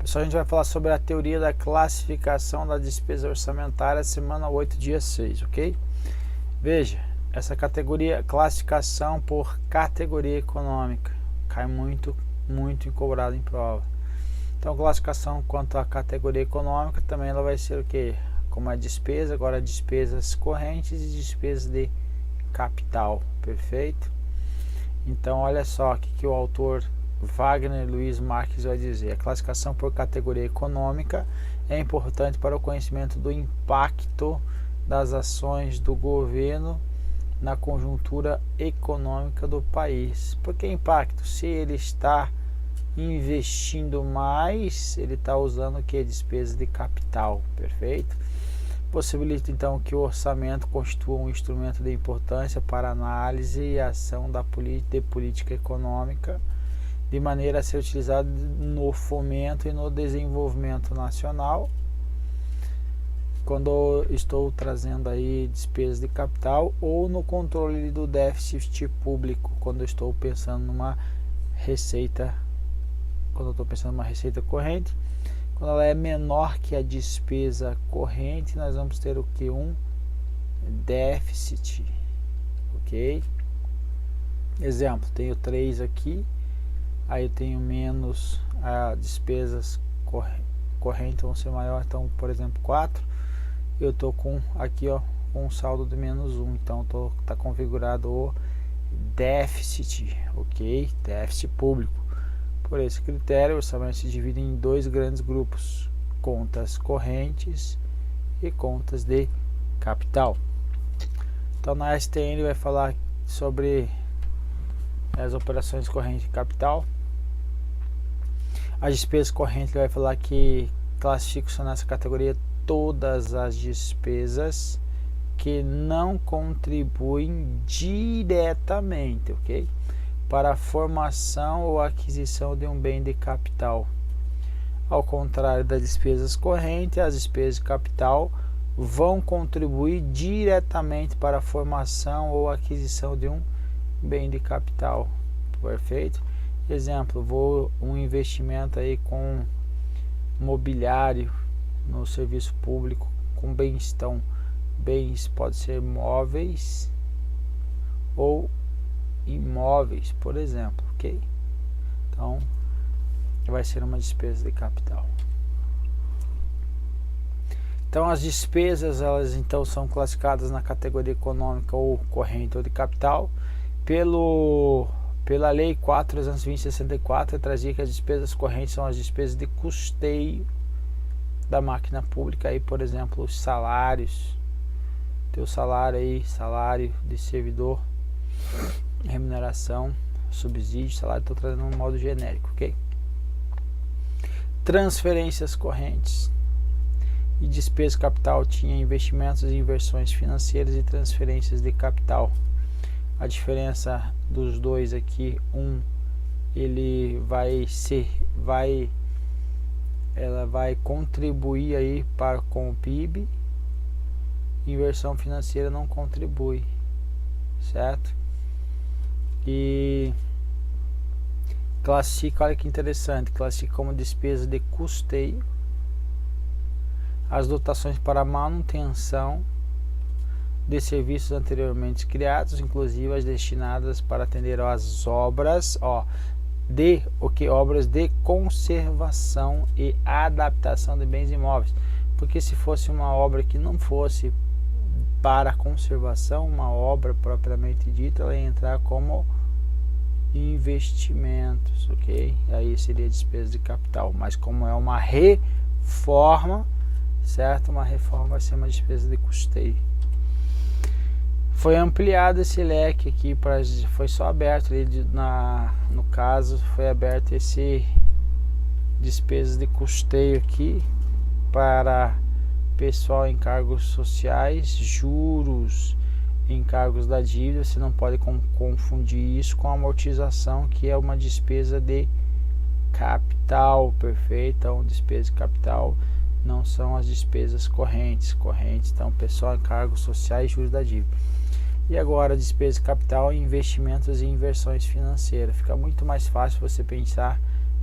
Pessoal, a gente vai falar sobre a teoria da classificação da despesa orçamentária, semana 8, dia 6, ok? Veja, essa categoria, classificação por categoria econômica, cai muito encobrado em prova. Então, classificação quanto à categoria econômica, também ela vai ser o que? Como a despesa, agora despesas correntes e despesas de capital, perfeito? Então, olha só o que o autor Wagner Luiz Marques vai dizer. A classificação por categoria econômica é importante para o conhecimento do impacto das ações do governo na conjuntura econômica do país. Por que impacto? Se ele está investindo mais, ele está usando o que? Despesa de capital, perfeito? Possibilita então que o orçamento constitua um instrumento de importância para análise e ação de política econômica, de maneira a ser utilizado no fomento e no desenvolvimento nacional. Quando estou trazendo aí despesas de capital, ou no controle do déficit público, quando eu estou pensando numa receita, corrente. Quando ela é menor que a despesa corrente, nós vamos ter o que? Um déficit, ok? Exemplo, tenho 3 aqui, aí eu tenho menos as despesas correntes vão ser maior, então, por exemplo, 4, eu estou com aqui, ó, um saldo de menos 1, então está configurado o déficit, ok? Déficit público. Por esse critério, o orçamento se divide em 2 grandes grupos: contas correntes e contas de capital. Então, na STN vai falar sobre as operações correntes de capital. As despesas correntes vai falar que classificam nessa categoria todas as despesas que não contribuem diretamente, ok? Para a formação ou aquisição de um bem de capital. Ao contrário das despesas correntes, as despesas de capital vão contribuir diretamente para a formação ou aquisição de um bem de capital. Perfeito? Exemplo, um investimento aí com mobiliário no serviço público, com bens, então, bens pode ser móveis ou imóveis, por exemplo, ok? Então, vai ser uma despesa de capital. Então, as despesas, elas então são classificadas na categoria econômica ou corrente ou de capital pela Lei 4.320/64, trazia que as despesas correntes são as despesas de custeio da máquina pública, aí, por exemplo, os salários, teu salário aí, salário de servidor, remuneração, subsídio, salário, estou trazendo um modo genérico, ok? Transferências correntes e despesa capital tinha investimentos e inversões financeiras e transferências de capital. A diferença dos dois aqui, ele ela vai contribuir aí com o PIB, inversão financeira não contribui, certo? E classifica, olha que interessante, classifica como despesa de custeio as dotações para manutenção de serviços anteriormente criados, inclusive as destinadas para atender às obras, obras de conservação e adaptação de bens imóveis. Porque se fosse uma obra que não fosse para conservação, uma obra propriamente dita, ela ia entrar como investimentos, ok? Aí seria despesa de capital, mas como é uma reforma, certo? Uma reforma vai ser uma despesa de custeio. Foi ampliado esse leque aqui, foi só aberto ali, no caso, foi aberto esse despesas de custeio aqui para pessoal em cargos sociais, juros, encargos da dívida. Você não pode confundir isso com amortização, que é uma despesa de capital, perfeito? Então, despesa de capital não são as despesas correntes, então pessoal em cargos sociais, juros da dívida. E agora, despesa de capital, investimentos e inversões financeiras. Fica muito mais fácil você pensar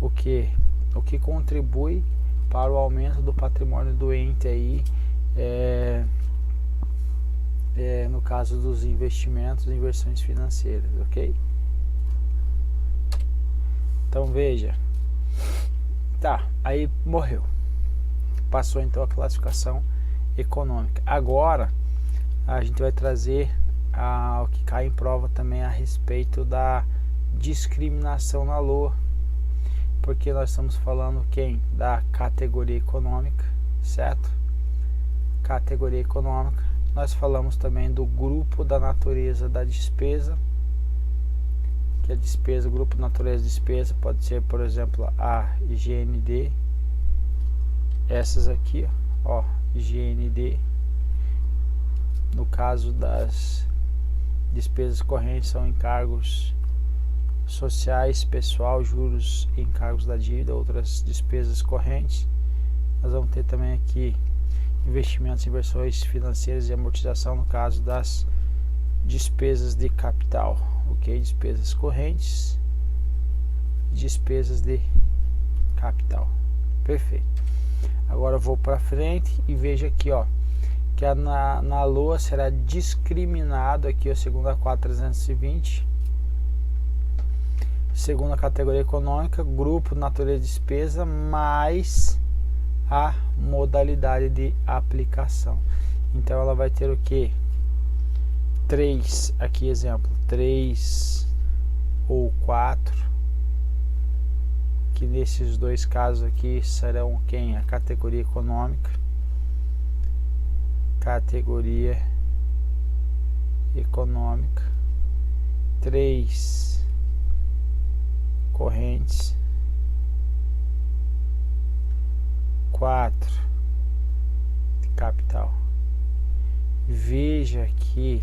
o que? o que contribui para o aumento do patrimônio do ente aí, no caso dos investimentos e inversões financeiras, ok? Então veja, tá, aí morreu, passou então a classificação econômica. Agora a gente vai trazer o que cai em prova também a respeito da discriminação na LOA, porque nós estamos falando da categoria econômica, certo? Categoria econômica. Nós falamos também do grupo da natureza da despesa, que a despesa, o grupo natureza de despesa pode ser, por exemplo, a GND, essas aqui, ó, GND. No caso das despesas correntes, são encargos sociais, pessoal, juros, encargos da dívida, outras despesas correntes. Nós vamos ter também aqui investimentos, inversões financeiras e amortização, no caso das despesas de capital, ok? Despesas correntes, despesas de capital, perfeito. Agora eu vou para frente e veja aqui, ó, que na LOA será discriminado aqui, ó, segundo a 4320, segundo a categoria econômica, grupo natureza de despesa mais a modalidade de aplicação. Então ela vai ter o que? 3, aqui exemplo, 3 ou 4, que nesses dois casos aqui serão a categoria econômica, categoria econômica, 3 correntes, 4 capital. Veja que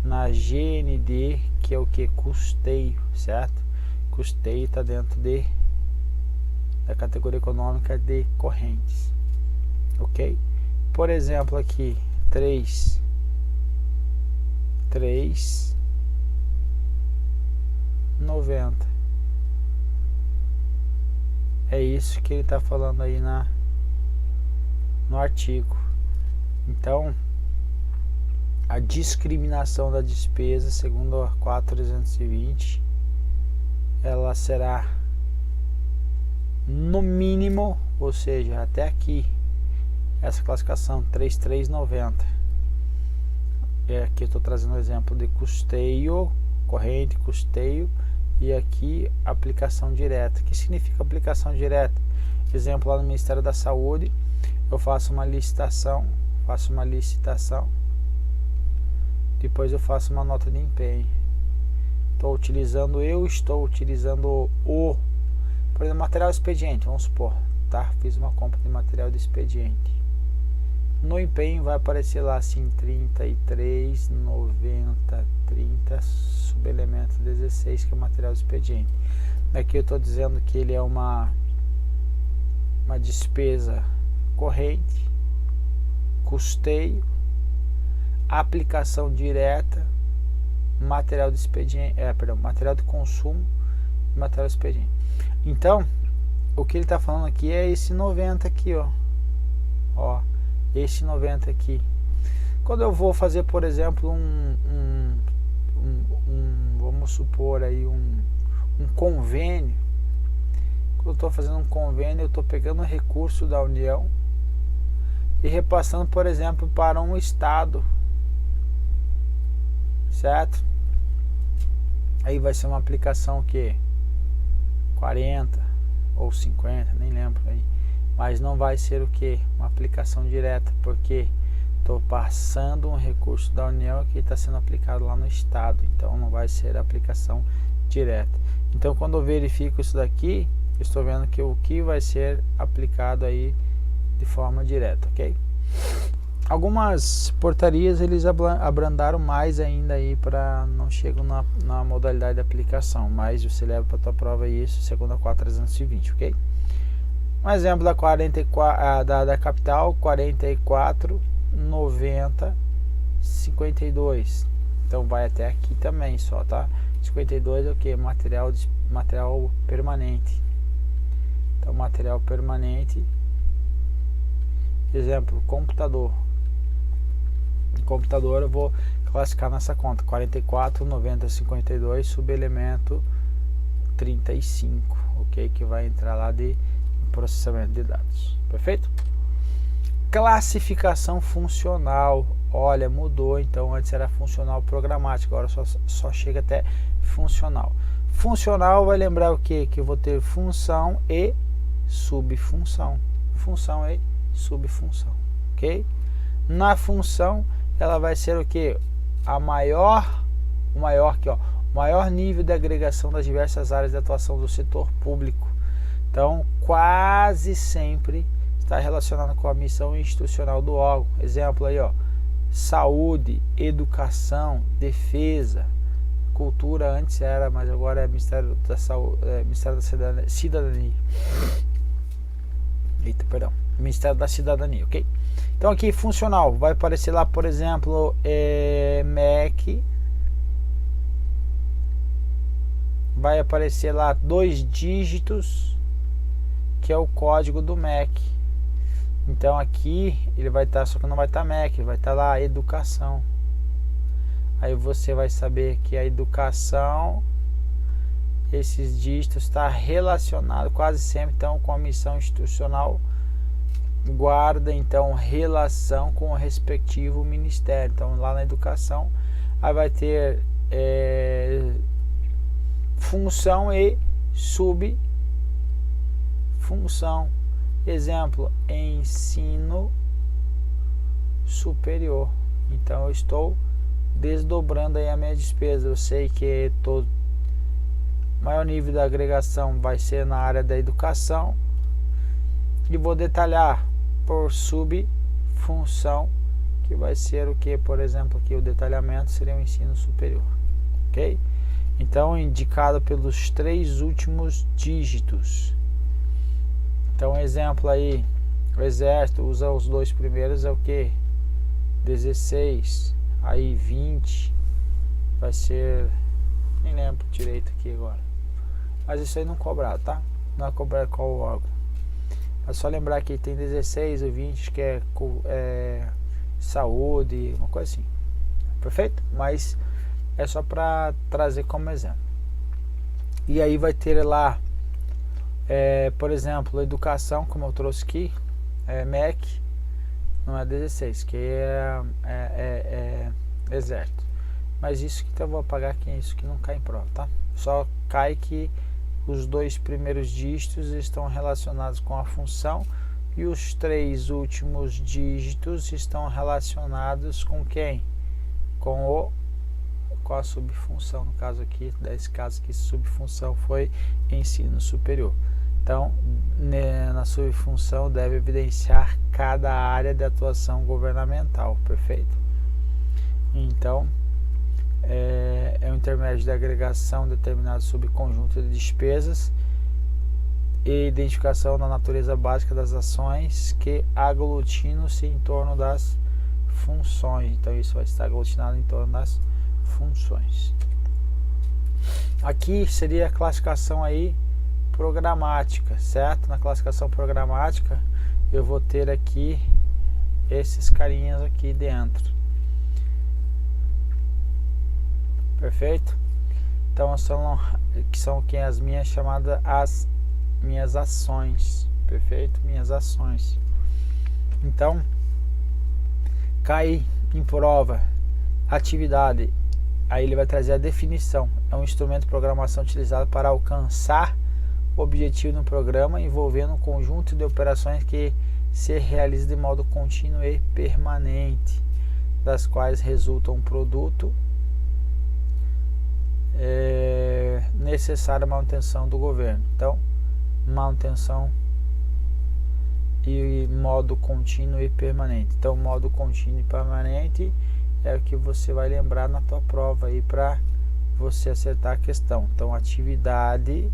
na GND, que é o que? Custeio, certo? Custeio está dentro da categoria econômica de correntes, ok? Por exemplo, aqui 3,90. É isso que ele está falando aí no artigo. Então, a discriminação da despesa, segundo a 4.320, ela será no mínimo, ou seja, até aqui, essa classificação 3.390. Aqui eu estou trazendo um exemplo de custeio, corrente, custeio, e aqui aplicação direta. O que significa aplicação direta? Exemplo, lá no Ministério da Saúde, eu faço uma licitação, depois eu faço uma nota de empenho. Estou utilizando por exemplo, material expediente, vamos supor, tá? Fiz uma compra de material de expediente. No empenho vai aparecer lá assim 33, 90, 30, subelemento 16, que é o material de expediente. Aqui eu estou dizendo que ele é uma despesa corrente, custeio, aplicação direta, material de expediente, material de consumo e material de expediente. Então, o que ele está falando aqui é esse 90 aqui, ó, esse 90 aqui. Quando eu vou fazer, por exemplo, vamos supor aí um convênio. Quando eu estou fazendo um convênio, eu estou pegando um recurso da União e repassando, por exemplo, para um estado, certo? Aí vai ser uma aplicação que 40 ou 50, nem lembro aí, mas não vai ser o que? Uma aplicação direta, porque estou passando um recurso da União que está sendo aplicado lá no estado, então não vai ser aplicação direta. Então quando eu verifico isso daqui, eu estou vendo que o que vai ser aplicado aí de forma direta, ok? Algumas portarias eles abrandaram mais ainda aí, para não chegam na modalidade de aplicação, mas você leva para a tua prova isso, segundo a 4.320, ok? Um exemplo da 44, da capital, 44, 90, 52. Então vai até aqui também só, tá? 52 é o que? Material permanente. Então, material permanente, exemplo, computador. Computador eu vou classificar nessa conta, 44, 90, 52, subelemento 35, ok? Que vai entrar lá de processamento de dados, perfeito? Classificação funcional, olha, mudou, então antes era funcional programático, agora só chega até funcional. Funcional vai lembrar o que? Que eu vou ter função e subfunção, função e subfunção, ok? Na função, ela vai ser o que? O maior nível de agregação das diversas áreas de atuação do setor público. Então, quase sempre está relacionado com a missão institucional do órgão. Exemplo aí, ó, saúde, educação, defesa, cultura antes era, mas agora é Ministério da Saúde, Ministério da Cidadania. Eita, perdão, Ministério da Cidadania, ok? Então aqui funcional, vai aparecer lá, por exemplo, MEC, vai aparecer lá 2 dígitos, que é o código do MEC. Então aqui ele vai estar, só que não vai estar MEC, vai estar lá educação. Aí você vai saber que a educação, esses dígitos está relacionado quase sempre então com a missão institucional, guarda então relação com o respectivo ministério. Então lá na educação aí vai ter função e subfunção. Exemplo, ensino superior. Então eu estou desdobrando aí a minha despesa. Eu sei que maior nível da agregação vai ser na área da educação e vou detalhar por subfunção, que vai ser o que, por exemplo, aqui o detalhamento seria o ensino superior, ok? Então indicado pelos 3 últimos dígitos. Então exemplo aí, o exército usa os 2 primeiros, é o que? 16, aí 20 vai ser, nem lembro direito aqui agora, mas isso aí não cobrado, tá? Não é cobrado qual o órgão. É só lembrar que tem 16 ou 20 que é saúde, uma coisa assim, perfeito? Mas é só para trazer como exemplo. E aí vai ter lá, por exemplo, educação, como eu trouxe aqui, MEC, não é 16, que é exército. Mas isso que eu vou apagar aqui, isso que não cai em prova, tá? Só cai que os 2 primeiros dígitos estão relacionados com a função e os 3 últimos dígitos estão relacionados com quem? Com a subfunção. No caso aqui, nesse caso aqui, subfunção foi ensino superior. Então, na subfunção deve evidenciar cada área de atuação governamental, perfeito? Então, é o intermédio de agregação de determinado subconjunto de despesas e identificação da natureza básica das ações que aglutinam-se em torno das funções. Então isso vai estar aglutinado em torno das funções. Aqui seria a classificação aí programática, certo? Na classificação programática eu vou ter aqui esses carinhas aqui dentro. Perfeito? Então são quem as minhas chamadas as minhas ações. Perfeito? Minhas ações. Então cai em prova atividade. Aí ele vai trazer a definição. É um instrumento de programação utilizado para alcançar o objetivo no programa, envolvendo um conjunto de operações que se realizam de modo contínuo e permanente, das quais resulta um produto necessária manutenção do governo. Então, manutenção e modo contínuo e permanente. Então, modo contínuo e permanente é o que você vai lembrar na tua prova aí para você acertar a questão. Então, atividade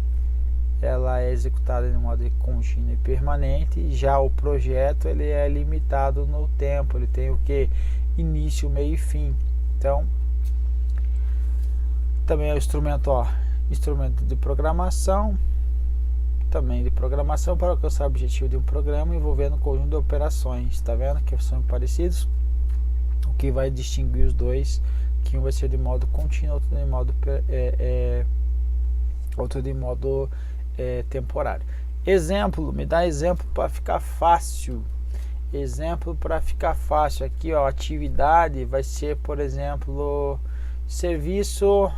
ela é executada em modo contínuo e permanente. Já o projeto ele é limitado no tempo. Ele tem o que? Início, meio e fim. Então, também é o instrumento, instrumento de programação. também de programação para alcançar o objetivo de um programa envolvendo um conjunto de operações. Está vendo que são parecidos? O que vai distinguir os dois, que um vai ser de modo contínuo, outro de modo temporário. Exemplo, me dá exemplo para ficar fácil. Exemplo para ficar fácil aqui, ó, atividade vai ser, por exemplo, serviço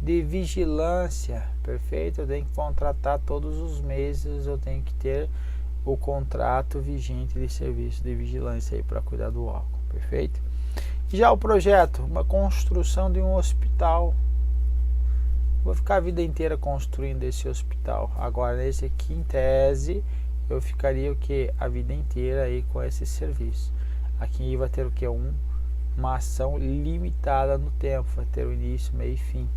de vigilância, perfeito? Eu tenho que contratar todos os meses, eu tenho que ter o contrato vigente de serviço de vigilância aí para cuidar do órgão, perfeito? Já o projeto, uma construção de um hospital. Vou ficar a vida inteira construindo esse hospital. Agora, nesse aqui, em tese, eu ficaria o que? A vida inteira aí com esse serviço. Aqui vai ter o que? Uma ação limitada no tempo, vai ter o início, meio e fim.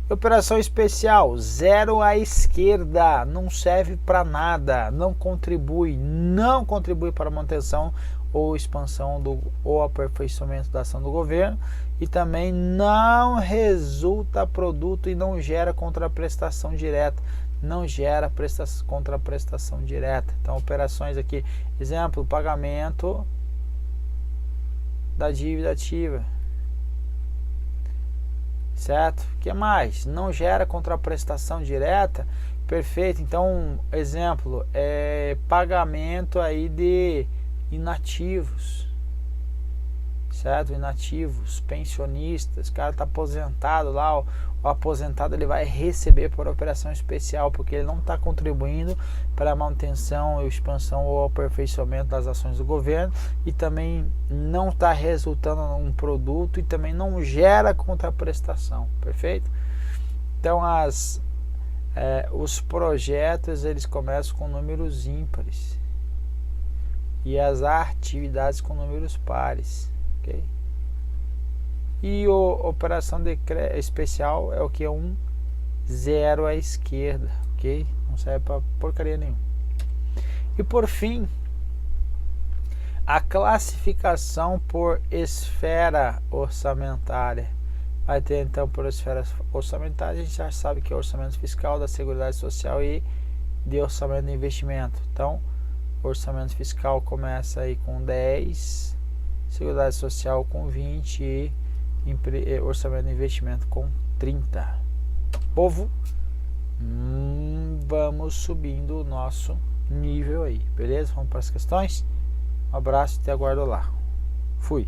Operação especial, 0 à esquerda, não serve para nada, não contribui para a manutenção ou expansão ou aperfeiçoamento da ação do governo, e também não resulta produto e não gera contraprestação direta. Não gera contraprestação direta. Então, operações aqui, exemplo, pagamento da dívida ativa, certo? O que mais? Não gera contraprestação direta, perfeito. Então, exemplo, pagamento aí de inativos, certo? Inativos, pensionistas, o cara está aposentado lá, o aposentado ele vai receber por operação especial, porque ele não está contribuindo para a manutenção, expansão ou aperfeiçoamento das ações do governo, e também não está resultando em um produto e também não gera contraprestação, perfeito? Então os projetos eles começam com números ímpares e as atividades com números pares, ok? E a operação especial é o que? 0 à esquerda, ok? Não serve para porcaria nenhuma. E por fim, a classificação por esfera orçamentária. Vai ter então por esfera orçamentária, a gente já sabe que é orçamento fiscal, da Seguridade Social e de orçamento de investimento. Então, orçamento fiscal começa aí com 10, Seguridade Social com 20 e orçamento de investimento com 30. Povo, vamos subindo o nosso nível aí, beleza? Vamos para as questões? Um abraço e te aguardo lá. Fui.